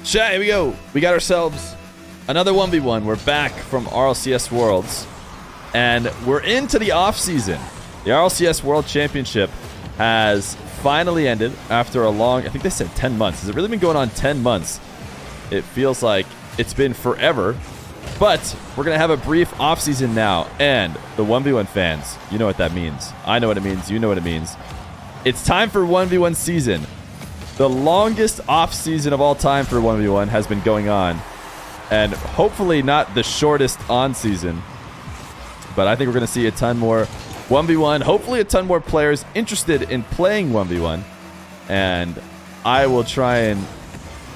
Chat, here we go. We got ourselves another 1v1. We're back from RLCS Worlds, and we're into the off-season. The RLCS World Championship has finally ended after a long, I think they said 10 months. Has it really been going on 10 months? It feels like it's been forever, but we're going to have a brief off-season now, and the 1v1 fans, you know what that means. I know what it means. You know what it means. It's time for 1v1 season. The longest off-season of all time for 1v1 has been going on, and hopefully not the shortest on-season, but I think we're going to see a ton more 1v1, hopefully a ton more players interested in playing 1v1, and I will try and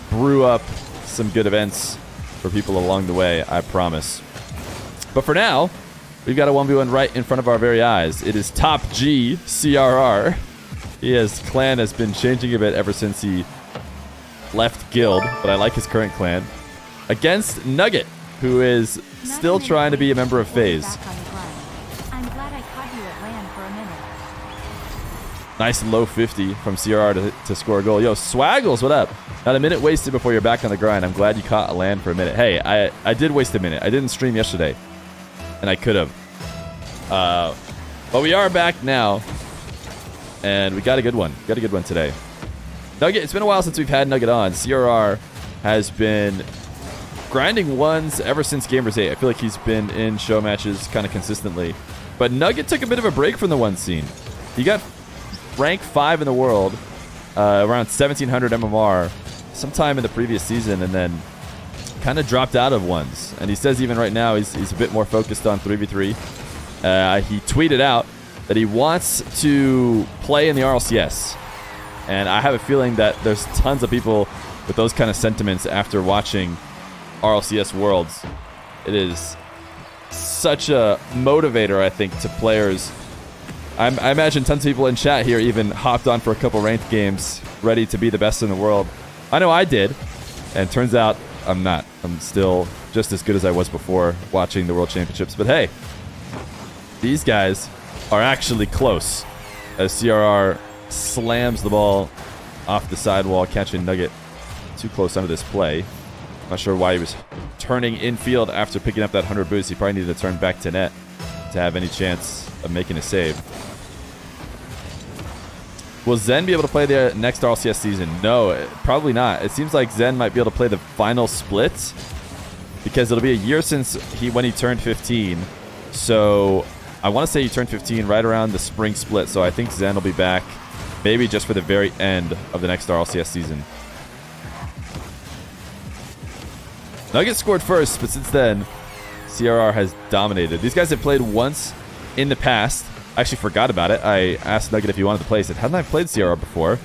brew up some good events for people along the way, I promise. But for now, we've got a 1v1 right in front of our very eyes. It is Top G CRR. His clan has been changing a bit ever since he left guild, but I like his current clan. Against Nugget, who is still trying to be a member of FaZe. I'm glad I caught you at land for a minute. Nice low 50 from CRR to score a goal. Yo, Swaggles, what up? Not a minute wasted before you're back on the grind. I'm glad you caught a land for a minute. Hey, I did waste a minute. I didn't stream yesterday, and I could have. But we are back now. And we got a good one. Got a good one today. Nugget, it's been a while since we've had Nugget on. CRR has been grinding ones ever since Gamers 8. I feel like he's been in show matches kind of consistently. But Nugget took a bit of a break from the one scene. He got rank 5 in the world, around 1700 MMR, sometime in the previous season, and then kind of dropped out of ones. And he says even right now he's a bit more focused on 3v3. He tweeted out that he wants to play in the RLCS. And I have a feeling that there's tons of people with those kind of sentiments after watching RLCS Worlds. It is such a motivator, I think, to players. I imagine tons of people in chat here even hopped on for a couple ranked games, ready to be the best in the world. I know I did, and turns out I'm not. I'm still just as good as I was before watching the World Championships. But hey, these guys are actually close, as CRR slams the ball off the sidewall, catching Nugget too close under this play. Not sure why he was turning infield after picking up that 100 boost. He probably needed to turn back to net to have any chance of making a save. Will Zen be able to play the next RLCS season? No, probably not. It seems like Zen might be able to play the final split, because it'll be a year since when he turned 15. So I want to say he turned 15 right around the spring split, so I think Zen will be back maybe just for the very end of the next RLCS season. Nugget scored first, but since then, CRR has dominated. These guys have played once in the past. I actually forgot about it. I asked Nugget if he wanted to play. He said, hadn't I played CRR before?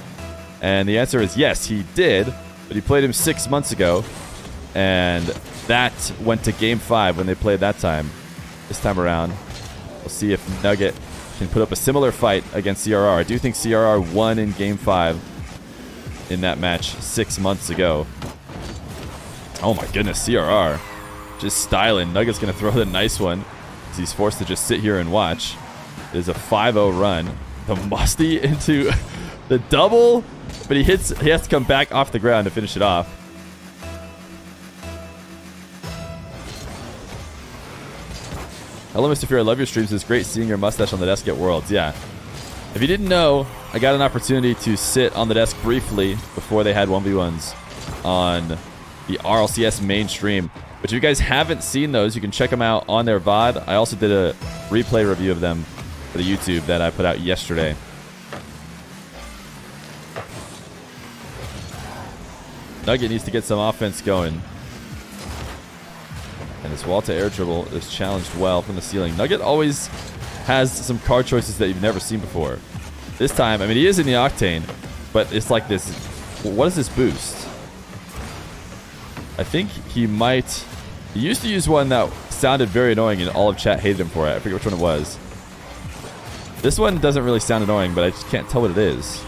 And the answer is yes, he did, but he played him 6 months ago, and that went to Game 5 when they played that time. This time around, we'll see if Nugget can put up a similar fight against CRR. I do think CRR won in Game 5 in that match 6 months ago. Oh my goodness, CRR. Just styling. Nugget's going to throw the nice one, as he's forced to just sit here and watch. It is a 5-0 run. The musty into the double, but he has to come back off the ground to finish it off. Hello, Mr. Feer. I love your streams. It's great seeing your mustache on the desk at Worlds. Yeah. If you didn't know, I got an opportunity to sit on the desk briefly before they had 1v1s on the RLCS mainstream. But if you guys haven't seen those, you can check them out on their VOD. I also did a replay review of them for the YouTube that I put out yesterday. Nugget needs to get some offense going. And his wall to air dribble is challenged well from the ceiling. Nugget always has some card choices that you've never seen before. This time, I mean, he is in the Octane, but it's like this. What is this boost? I think he might. He used to use one that sounded very annoying and all of chat hated him for it. I forget which one it was. This one doesn't really sound annoying, but I just can't tell what it is.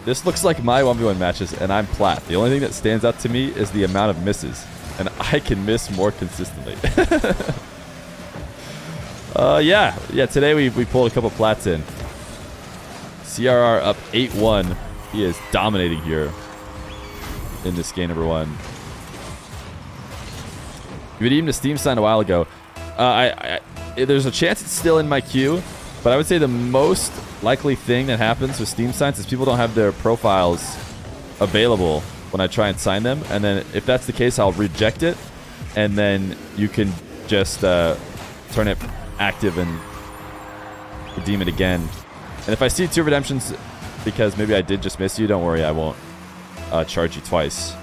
This looks like my 1v1 matches, and I'm plat. The only thing that stands out to me is the amount of misses, and I can miss more consistently. Yeah, today we pulled a couple plats in. CRR up 8-1. He is dominating here in this game number 1. You redeemed a Steam sign a while ago. There's a chance it's still in my queue, but I would say the most likely thing that happens with Steam signs is people don't have their profiles available when I try and sign them, and then if that's the case, I'll reject it, and then you can just turn it active and redeem it again. And if I see 2 redemptions because maybe I did just miss you, don't worry, I won't charge you twice.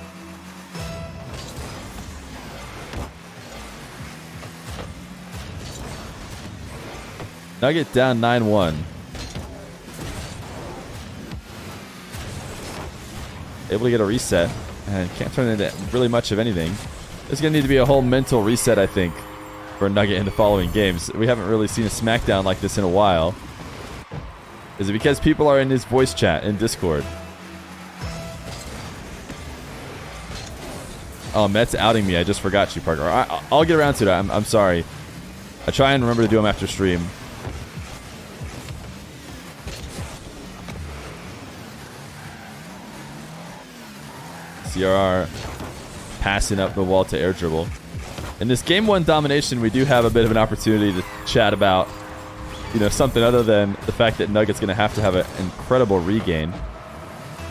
Nugget down 9-1. Able to get a reset and can't turn it into really much of anything. There's going to need to be a whole mental reset, I think, for Nugget in the following games. We haven't really seen a SmackDown like this in a while. Is it because people are in his voice chat in Discord? Oh, Met's outing me. I just forgot you, Parker. I'll get around to that. I'm sorry. I try and remember to do them after stream. CRR passing up the wall to air dribble. In this game 1 domination, we do have a bit of an opportunity to chat about, you know, something other than the fact that Nugget's going to have an incredible regain.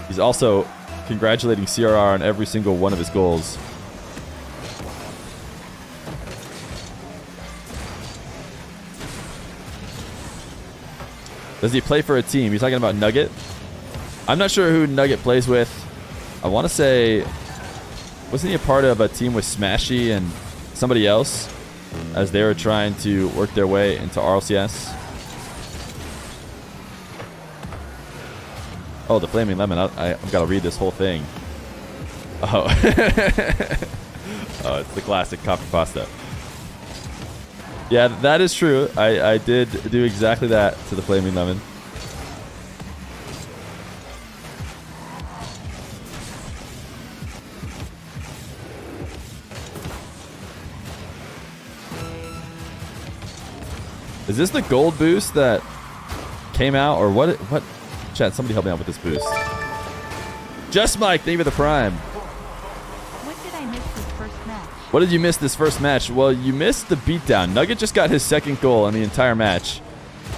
He's also congratulating CRR on every single one of his goals. Does he play for a team? He's talking about Nugget. I'm not sure who Nugget plays with. I want to say, wasn't he a part of a team with Smashy and somebody else as they were trying to work their way into RLCS? Oh, the Flaming Lemon. I've got to read this whole thing. Oh. Oh, it's the classic copper pasta. Yeah, that is true. I did do exactly that to the Flaming Lemon. Is this the gold boost that came out, or what? What? Chat, somebody help me out with this boost. Just Mike, thank you for the prime. What did I miss this first match? What did you miss this first match? Well, you missed the beatdown. Nugget just got his 2nd goal in the entire match,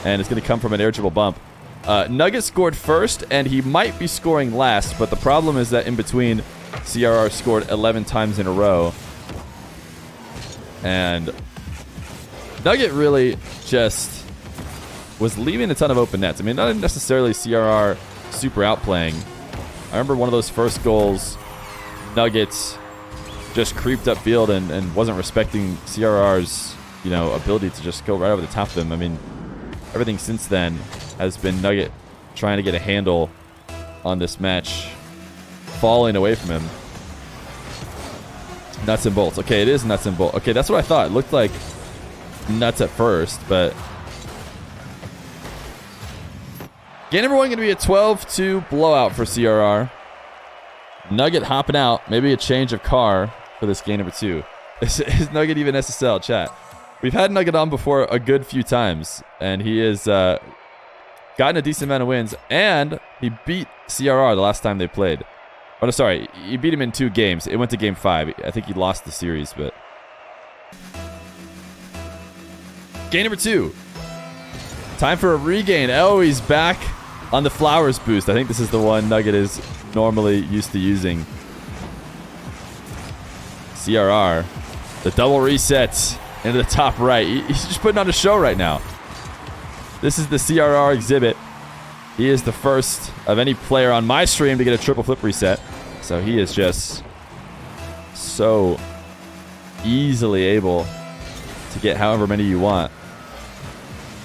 and it's going to come from an air dribble bump. Nugget scored first, and he might be scoring last, but the problem is that in between, CRR scored 11 times in a row. And Nugget really just was leaving a ton of open nets. I mean, not necessarily CRR super outplaying. I remember one of those first goals, Nuggets just creeped upfield and wasn't respecting CRR's, you know, ability to just go right over the top of them. I mean, everything since then has been Nugget trying to get a handle on this match, falling away from him. Nuts and bolts. Okay, it is nuts and bolts. Okay, that's what I thought. It looked like nuts at first, but game number 1 going to be a 12-2 blowout for CRR. Nugget hopping out. Maybe a change of car for this game number 2. Is Nugget even SSL? Chat. We've had Nugget on before a good few times, and he has gotten a decent amount of wins, and he beat CRR the last time they played. Oh, no, sorry. He beat him in 2 games. It went to game 5. I think he lost the series, but game number 2. Time for a regain. Oh, he's back on the Flowers boost. I think this is the one Nugget is normally used to using. CRR. The double reset into the top right. He's just putting on a show right now. This is the CRR exhibit. He is the first of any player on my stream to get a triple flip reset. So he is just so easily able to get however many you want.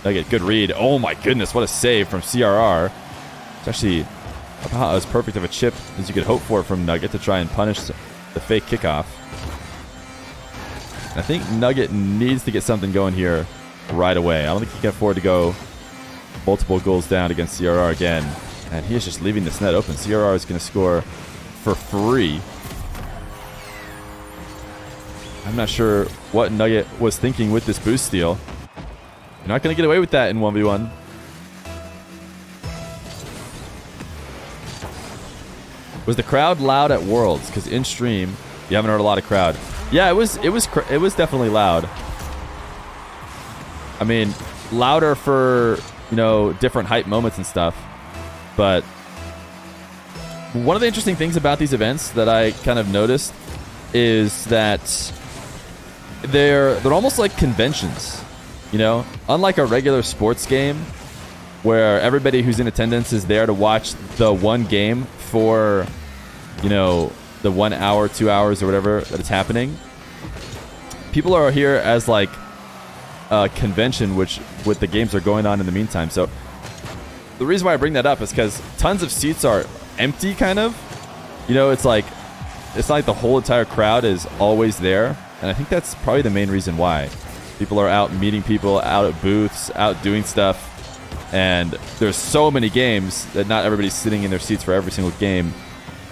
Nugget, good read. Oh my goodness, what a save from CRR. It's actually about as perfect of a chip as you could hope for from Nugget to try and punish the fake kickoff. I think Nugget needs to get something going here right away. I don't think he can afford to go multiple goals down against CRR again. And he is just leaving this net open. CRR is going to score for free. I'm not sure what Nugget was thinking with this boost steal. You're not going to get away with that in 1v1. Was the crowd loud at Worlds? Because in stream, you haven't heard a lot of crowd. Yeah, it was definitely loud. I mean, louder for, you know, different hype moments and stuff. But one of the interesting things about these events that I kind of noticed is that they're almost like conventions, you know? Unlike a regular sports game where everybody who's in attendance is there to watch the one game for, you know, the 1 hour, 2 hours, or whatever that is happening. People are here as like a convention, with the games are going on in the meantime. So the reason why I bring that up is because tons of seats are empty, kind of. You know, it's not like the whole entire crowd is always there. And I think that's probably the main reason why. People are out meeting people, out at booths, out doing stuff. And there's so many games that not everybody's sitting in their seats for every single game.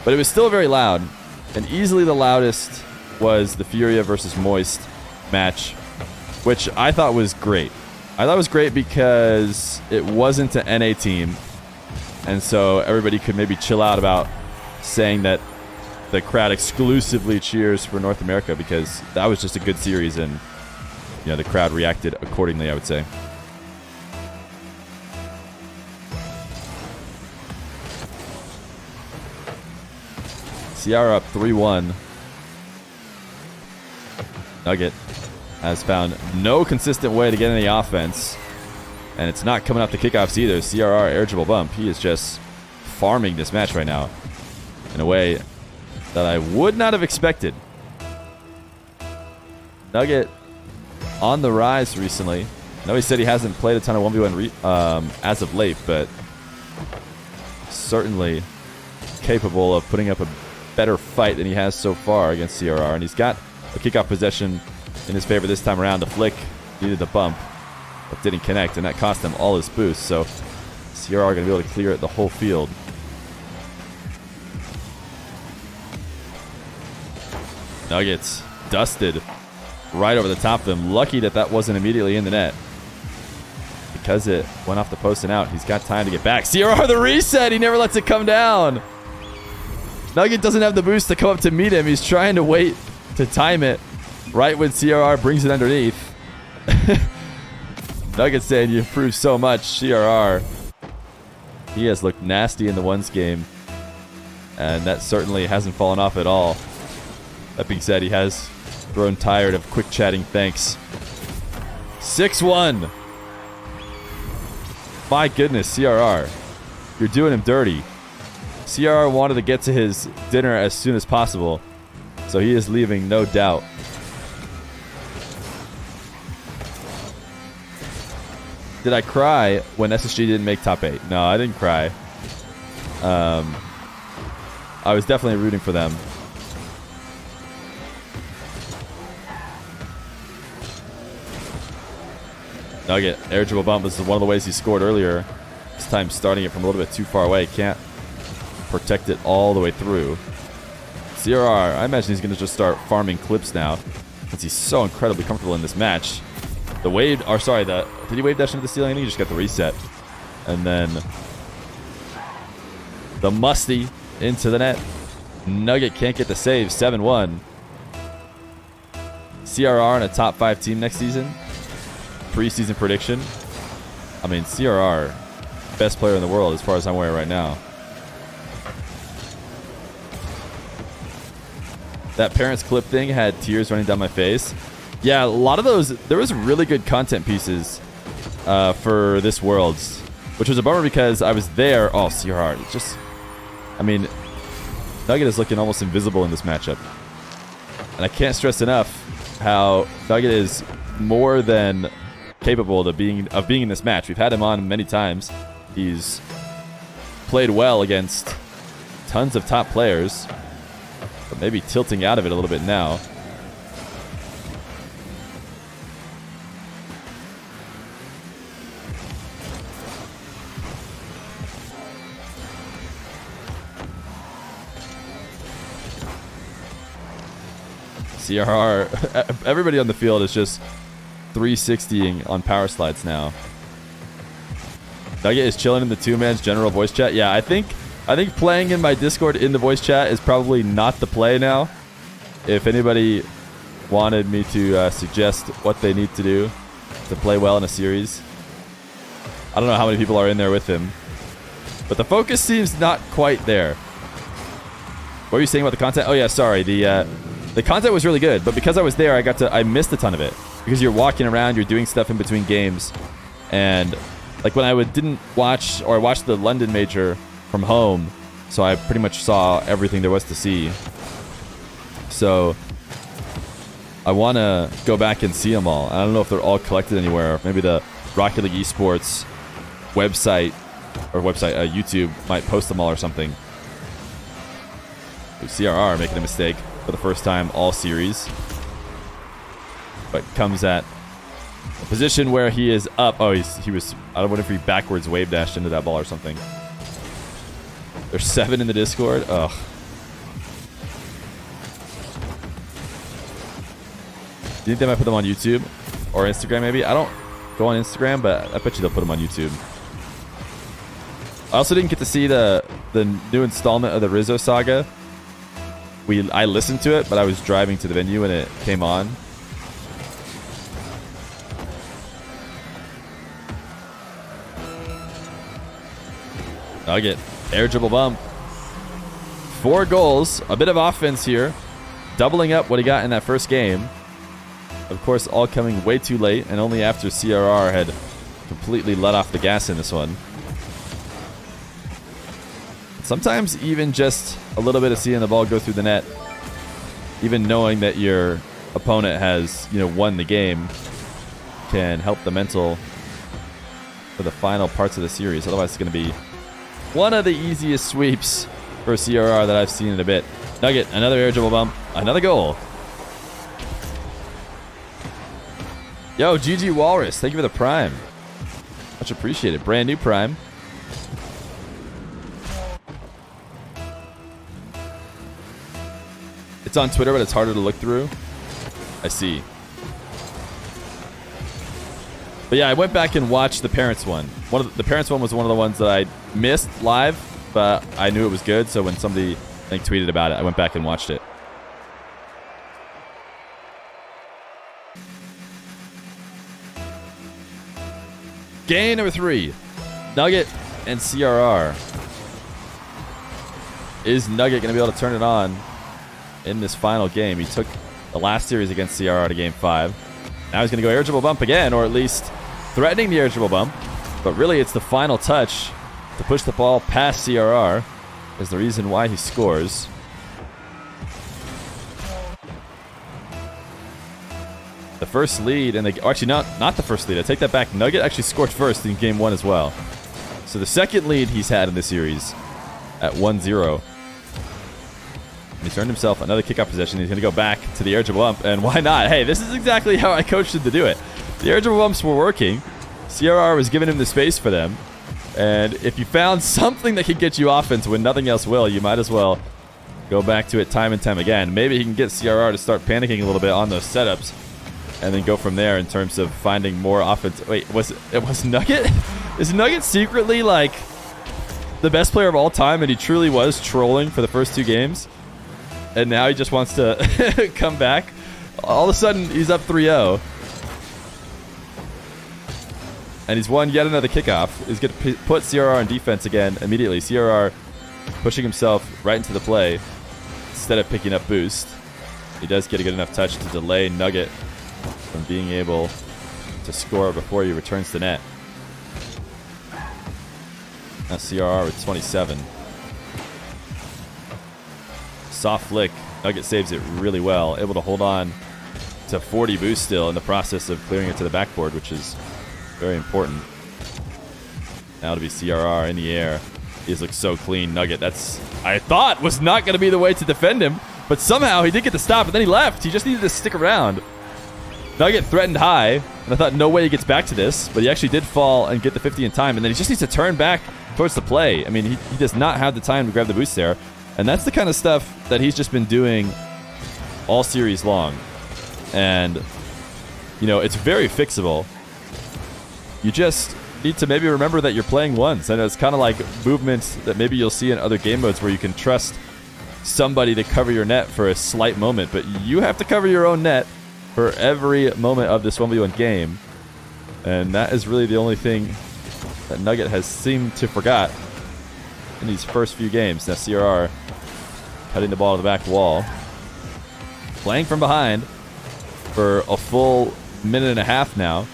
But it was still very loud. And easily the loudest was the Furia versus Moist match, which I thought was great. I thought it was great because it wasn't an NA team. And so everybody could maybe chill out about saying that the crowd exclusively cheers for North America, because that was just a good series and, you know, the crowd reacted accordingly, I would say. CR up 3-1. Nugget has found no consistent way to get any offense. And it's not coming off the kickoffs either. CRR, eligible bump. He is just farming this match right now in a way that I would not have expected. Nugget on the rise recently. I know he said he hasn't played a ton of 1v1 as of late, but certainly capable of putting up a better fight than he has so far against CRR. And he's got a kickoff possession in his favor this time around. The flick needed the bump, but didn't connect, and that cost him all his boost. So CRR going to be able to clear it the whole field. Nuggets dusted right over the top of him. Lucky that that wasn't immediately in the net, because it went off the post and out. He's got time to get back. CRR the reset. He never lets it come down. Nugget doesn't have the boost to come up to meet him. He's trying to wait to time it right when CRR brings it underneath. Nugget saying, "You improved so much, CRR." He has looked nasty in the ones game, and that certainly hasn't fallen off at all. That being said, he has grown tired of quick chatting thanks. 6-1. My goodness, CRR. You're doing him dirty. CRR wanted to get to his dinner as soon as possible, so he is leaving, no doubt. Did I cry when SSG didn't make top 8? No, I didn't cry. I was definitely rooting for them. Nugget, air dribble bump. This is one of the ways he scored earlier. This time starting it from a little bit too far away. Can't protect it all the way through. CRR, I imagine he's going to just start farming clips now, since he's so incredibly comfortable in this match. The wave, or sorry, did he wave dash into the ceiling? I think he just got the reset. And then the musty into the net. Nugget can't get the save. 7-1. CRR in a top 5 team next season. Preseason prediction. I mean, CRR, best player in the world as far as I'm aware right now. That parents clip thing had tears running down my face. Yeah, a lot of those, there was really good content pieces for this Worlds, which was a bummer because I was there. Oh, CRR, it's just, I mean, Nugget is looking almost invisible in this matchup. And I can't stress enough how Nugget is more than capable of being in this match. We've had him on many times. He's played well against tons of top players, but maybe tilting out of it a little bit now. CRR, everybody on the field is just 360ing on power slides now. Nugget is chilling in the two-man's general voice chat. Yeah, I think I think playing in my Discord in the voice chat is probably not the play now. If anybody wanted me to suggest what they need to do to play well in a series, I don't know how many people are in there with him, but the focus seems not quite there. What were you saying about the content? Oh yeah, sorry. The content was really good, but because I was there, I missed a ton of it because you're walking around, you're doing stuff in between games, and like when I didn't watch, or I watched the London Major from home, so I pretty much saw everything there was to see. So I want to go back and see them all. I don't know if they're all collected anywhere. Maybe the Rocket League Esports website YouTube might post them all or something. CRR making a mistake for the first time all series, but comes at a position where he is up. Oh, he was. I don't know if he backwards wave dashed into that ball or something. There's 7 in the Discord. Ugh. Do you think they might put them on YouTube or Instagram? Maybe. I don't go on Instagram, but I bet you they'll put them on YouTube. I also didn't get to see the new installment of the Rizzo saga. I listened to it, but I was driving to the venue when it came on. Nugget, air dribble bump. 4 goals, a bit of offense here, doubling up what he got in that first game. Of course, all coming way too late, and only after CRR had completely let off the gas in this one. Sometimes even just a little bit of seeing the ball go through the net, even knowing that your opponent has, won the game, can help the mental for the final parts of the series. Otherwise, it's going to be one of the easiest sweeps for CRR that I've seen in a bit. Nugget, another air dribble bump, another goal. Yo, GG Walrus, thank you for the Prime. Much appreciated. Brand new Prime. It's on Twitter, but it's harder to look through. I see. But yeah, I went back and watched the Parents one. The Parents one was one of the ones that I missed live, but I knew it was good. So when somebody tweeted about it, I went back and watched it. Game number 3, Nugget and CRR. Is Nugget going to be able to turn it on in this final game? He took the last series against CRR to game 5. Now he's going to go air dribble bump again, or at least threatening the air dribble bump. But really, it's the final touch to push the ball past CRR is the reason why he scores. The first lead, and actually not the first lead. I take that back. Nugget actually scored first in game 1 as well. So the second lead he's had in this series at 1-0. He's earned himself another kickoff possession. He's going to go back to the air dribble bump, and why not? Hey, this is exactly how I coached him to do it. The air dribble bumps were working. CRR was giving him the space for them. And if you found something that could get you offense when nothing else will, you might as well go back to it time and time again. Maybe he can get CRR to start panicking a little bit on those setups, and then go from there in terms of finding more offense. Wait, was Nugget? Is Nugget secretly like the best player of all time, and he truly was trolling for the first 2 games? And now he just wants to come back? All of a sudden, he's up 3-0. And he's won yet another kickoff. He's going to put CRR on defense again immediately. CRR pushing himself right into the play instead of picking up boost. He does get a good enough touch to delay Nugget from being able to score before he returns to net. Now CRR with 27. Soft flick. Nugget saves it really well. Able to hold on to 40 boost still in the process of clearing it to the backboard, which is very important. Now to be CRR in the air. He's looked so clean. Nugget, I thought was not going to be the way to defend him, but somehow he did get the stop, and then he left. He just needed to stick around. Nugget threatened high, and I thought no way he gets back to this, but he actually did fall and get the 50 in time, and then he just needs to turn back towards the play. I mean, he does not have the time to grab the boost there, and that's the kind of stuff that he's just been doing all series long. And, it's very fixable. You just need to maybe remember that you're playing once. And it's kind of like movements that maybe you'll see in other game modes where you can trust somebody to cover your net for a slight moment. But you have to cover your own net for every moment of this 1v1 game. And that is really the only thing that Nugget has seemed to forgot in these first few games. Now CRR cutting the ball to the back wall. Playing from behind for a full minute and a half now.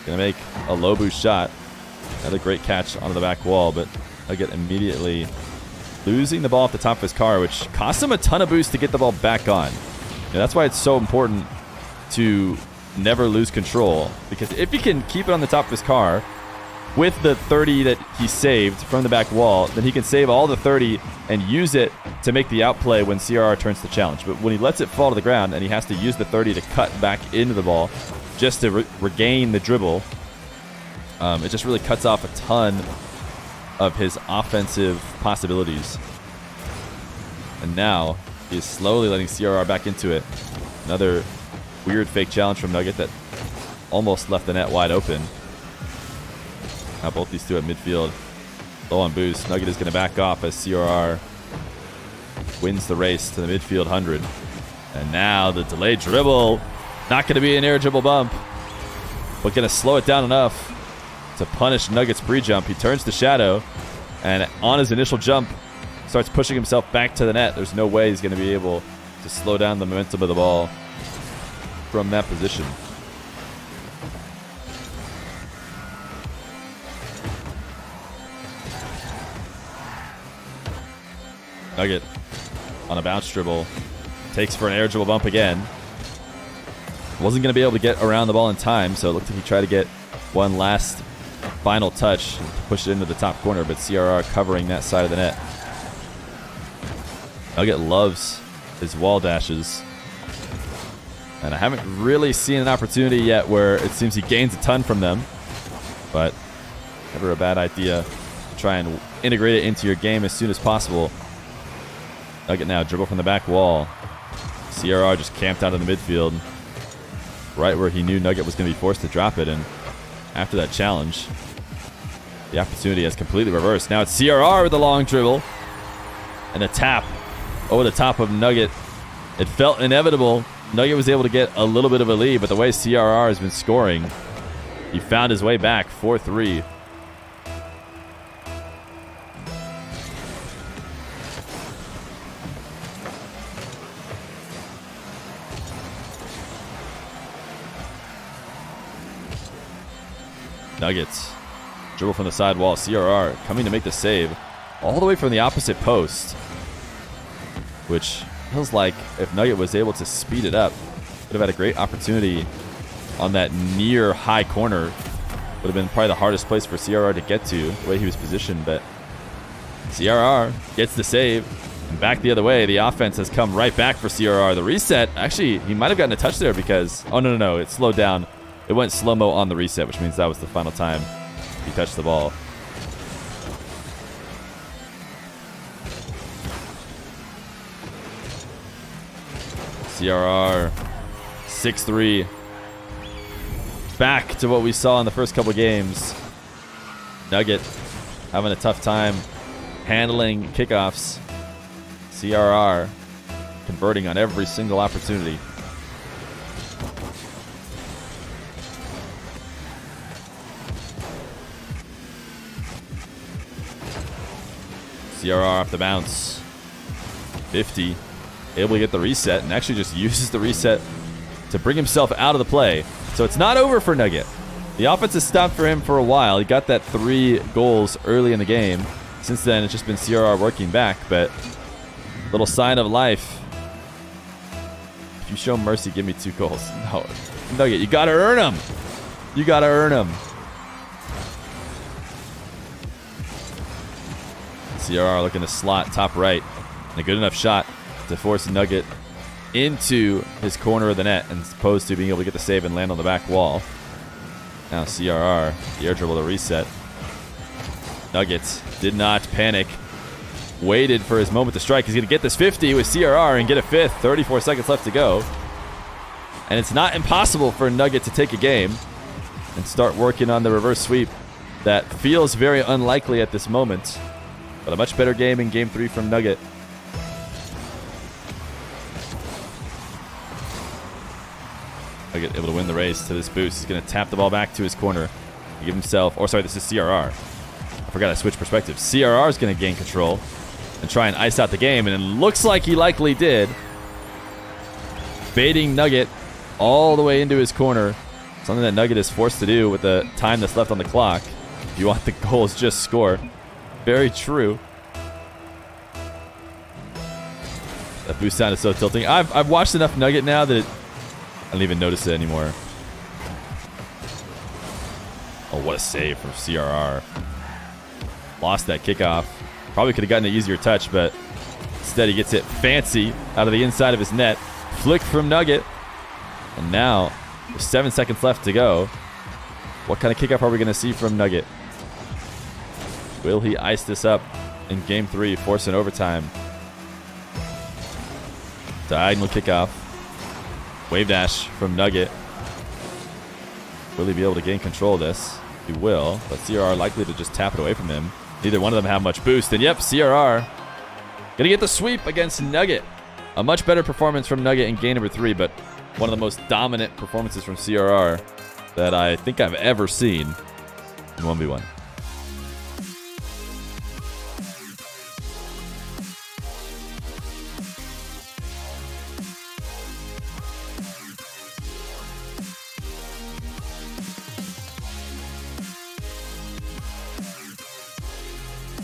Gonna make a low boost shot. Another great catch onto the back wall, but Nugget immediately losing the ball off the top of his car, which cost him a ton of boost to get the ball back on. And that's why it's so important to never lose control, because if he can keep it on the top of his car with the 30 that he saved from the back wall, then he can save all the 30 and use it to make the outplay when CRR turns the challenge. But when he lets it fall to the ground and he has to use the 30 to cut back into the ball just to regain the dribble, it just really cuts off a ton of his offensive possibilities. And now he's slowly letting CRR back into it. Another weird fake challenge from Nugget that almost left the net wide open. Now both these two at midfield, low on boost. Nugget is going to back off as CRR wins the race to the midfield 100. And now the delayed dribble. Not going to be an air dribble bump, but going to slow it down enough to punish Nugget's pre-jump. He turns to Shadow, and on his initial jump, starts pushing himself back to the net. There's no way he's going to be able to slow down the momentum of the ball from that position. Nugget on a bounce dribble takes for an air dribble bump again. Wasn't going to be able to get around the ball in time, so it looked like he tried to get one last final touch to push it into the top corner, but CRR covering that side of the net. Nugget loves his wall dashes, and I haven't really seen an opportunity yet where it seems he gains a ton from them, but never a bad idea to try and integrate it into your game as soon as possible. Nugget now dribble from the back wall. CRR just camped out in the midfield, right where he knew Nugget was going to be forced to drop it. And after that challenge, the opportunity has completely reversed. Now it's CRR with the long dribble and a tap over the top of Nugget. It felt inevitable. Nugget was able to get a little bit of a lead, but the way CRR has been scoring, he found his way back 4-3. Nuggets dribble from the side wall. CRR coming to make the save all the way from the opposite post, which feels like if Nugget was able to speed it up, would have had a great opportunity on that near high corner. Would have been probably the hardest place for CRR to get to, the way he was positioned. But CRR gets the save and back the other way. The offense has come right back for CRR. The reset, actually, he might have gotten a touch there because, oh no, it slowed down. It went slow-mo on the reset, which means that was the final time he touched the ball. CRR 6-3. Back to what we saw in the first couple games. Nugget having a tough time handling kickoffs. CRR converting on every single opportunity. CRR off the bounce. 50. Able to get the reset and actually just uses the reset to bring himself out of the play. So it's not over for Nugget. The offense has stopped for him for a while. He got that 3 goals early in the game. Since then, it's just been CRR working back, but little sign of life. If you show mercy, give me 2 goals. No, Nugget, you gotta earn them. You gotta earn them. CRR looking to slot top right. And a good enough shot to force Nugget into his corner of the net as opposed to being able to get the save and land on the back wall. Now CRR, the air dribble to reset. Nuggets did not panic. Waited for his moment to strike. He's going to get this 50 with CRR and get a 5th. 34 seconds left to go. And it's not impossible for Nugget to take a game and start working on the reverse sweep that feels very unlikely at this moment. But a much better game in game 3 from Nugget. Nugget able to win the race to this boost. He's going to tap the ball back to his corner. Give himself, or sorry, this is CRR. I forgot I switched perspectives. CRR is going to gain control and try and ice out the game, and it looks like he likely did. Baiting Nugget all the way into his corner. Something that Nugget is forced to do with the time that's left on the clock. If you want the goals, just score. Very true. That boost sound is so tilting. I've watched enough Nugget now that I don't even notice it anymore. Oh, what a save from CRR. Lost that kickoff. Probably could have gotten an easier touch, but instead he gets it fancy out of the inside of his net. Flick from Nugget. And now, with 7 seconds left to go, what kind of kickoff are we going to see from Nugget? Will he ice this up in game 3, force an overtime? Diagonal kickoff. Wave dash from Nugget. Will he be able to gain control of this? He will, but CRR likely to just tap it away from him. Neither one of them have much boost. And yep, CRR gonna get the sweep against Nugget. A much better performance from Nugget in game number 3, but one of the most dominant performances from CRR that I think I've ever seen in 1v1.